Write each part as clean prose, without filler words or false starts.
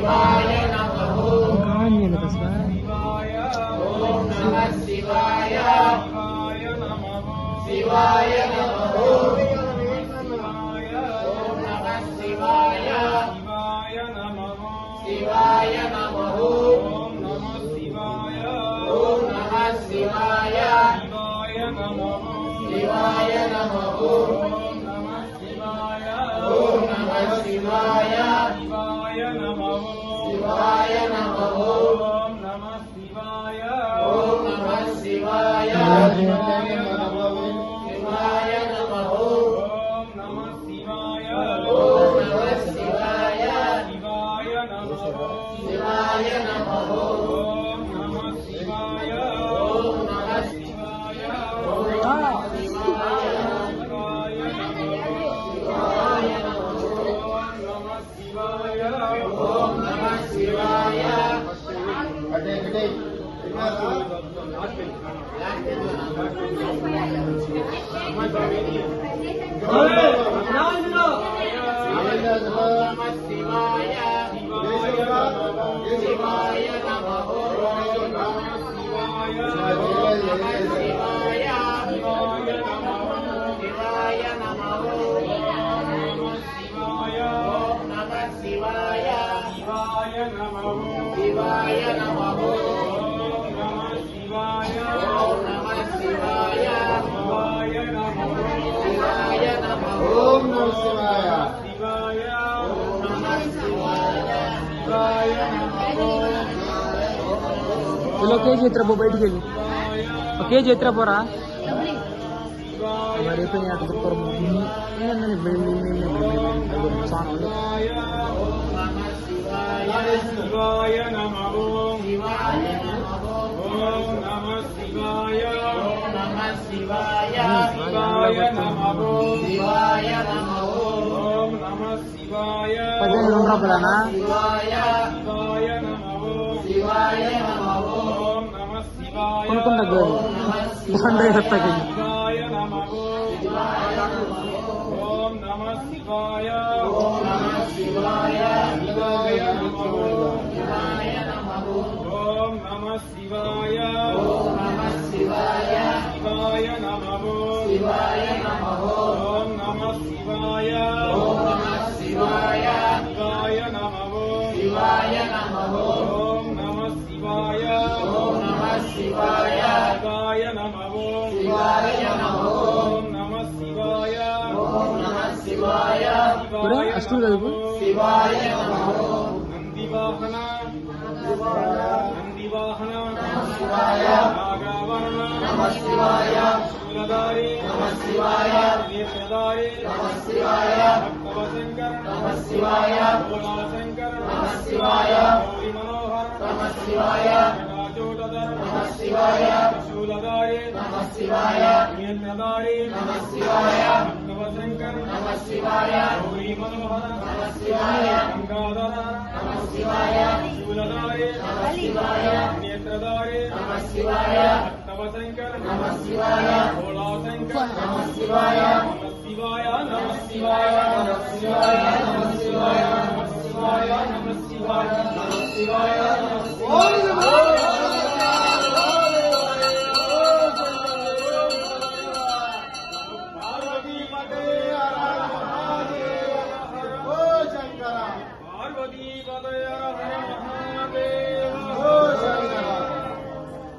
शिवाय नमः ओम नमः शिवाय शिवाय नमः ओम नमः शिवाय शिवाय नमः ओम नमः शिवाय शिवाय नमः ओम नमः शिवाय शिवाय नमः ओम नमः शिवाय शिवाय नमः शिवाय नमः ओम नमः शिवाय शिवाय नमः ओम नमः शिवाय ओम नमः शिवाय शिवाय नमः शिवाय नमः ओम नमः शिवाय शिवाय नमः ओम नमः शिवाय शिवाय नमः ओम नमः शिवाय ओम नमः शिवाय चलो के क्षेत्र बो बैठ गई के क्षेत्र पोरा हमारे पे यहाँ तो पर शिवाय नमः शिवाय नमः शिवाय नमः शिवाय शिवाय नमः शिवाय नमः ओम नमः शिवाय पढ़ाना शिवाय नमः शिवाय नमः ओम नमः शिवाय कौन कौन लगे बंदे रहता के शिवाय नमः ओम नमः शिवाय ओम नमः शिवाय शिवाय नमः शिवाय नमः ओम नमः शिवाय ओम नमः शिवाय शिवाय नमः शिवाय नमः ओम नमः शिवाय ओम नमः शिवाय शिवाय नमः शिवाय नमः ओम नमः शिवाय ओम नमः शिवाय शिवाय नमः शिवाय नमः ओम नमः शिवाय ओम नमः शिवाय पूरा अष्टू गलबो शिवाय नमः नंदिवाहन नमः शिवाय नागावरण नमः शिवाय शूलधारी नमः शिवाय नेत्रधारी नमः शिवाय भक्तवशंकर नमः शिवाय भोलाशंकर नमः शिवाय गौरी मनोहर नमः शिवाय जटाजूटधर नमः शिवाय शूलधारी नमः शिवाय नेत्रधारी नमः शिवाय भक्तवशंकर नमः शिवाय गौरी मनोहर नमः शिवाय गंगाधर नमः शिवाय शूलधारी नमः शिवाय नेत्रधारी नमः शिवाय भक्तवशंकर नमः शिवाय भोलाशंकर नमः शिवाय नमः शिवाय नमः शिवाय नमः शिवाय नमः शिवाय नमः शिवाय नमः शिवाय नमः शिवाय नमः शिवाय पार्वती पते हर हर महादेव ओ शंकर पार्वती पते हर हर महादेव ओ शंकर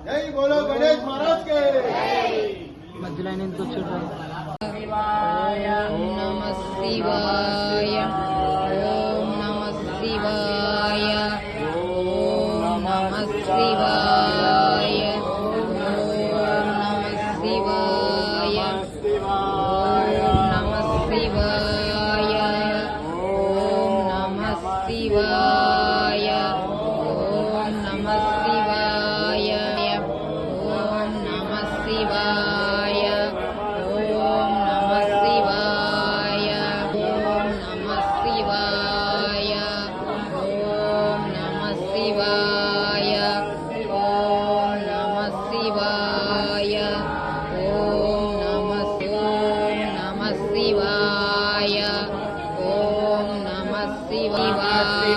जय बोलो गणेश महाराज के मध्य लाइन तो चल रहा शिवाय ओम नमः शिवाय ओम नमः शिवाय ओम नमः शिवाय ओम नमः शिवाय ओम नमः शिवाय ओम नमः शिवाय ओम नमः शिवाय ओम नमः शिवाय ओम नमः शिवाय ओम नमः शिवाय ओम नमः शिवाय ओम नमः शिवाय ओम नमः शिवाय ओम नमः शिवाय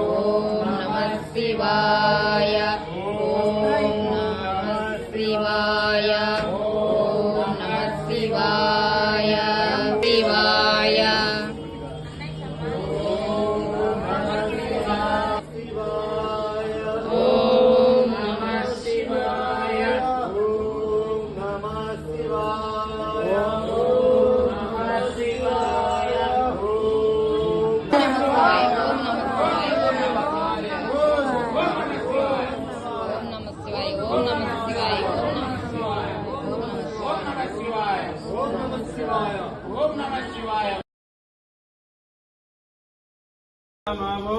ఓం నమః శివాయ ఓం నమః శివాయ ఓం నమః శివాయ శివాయ ఓం నమః శివాయ ఓం నమః శివాయ నమో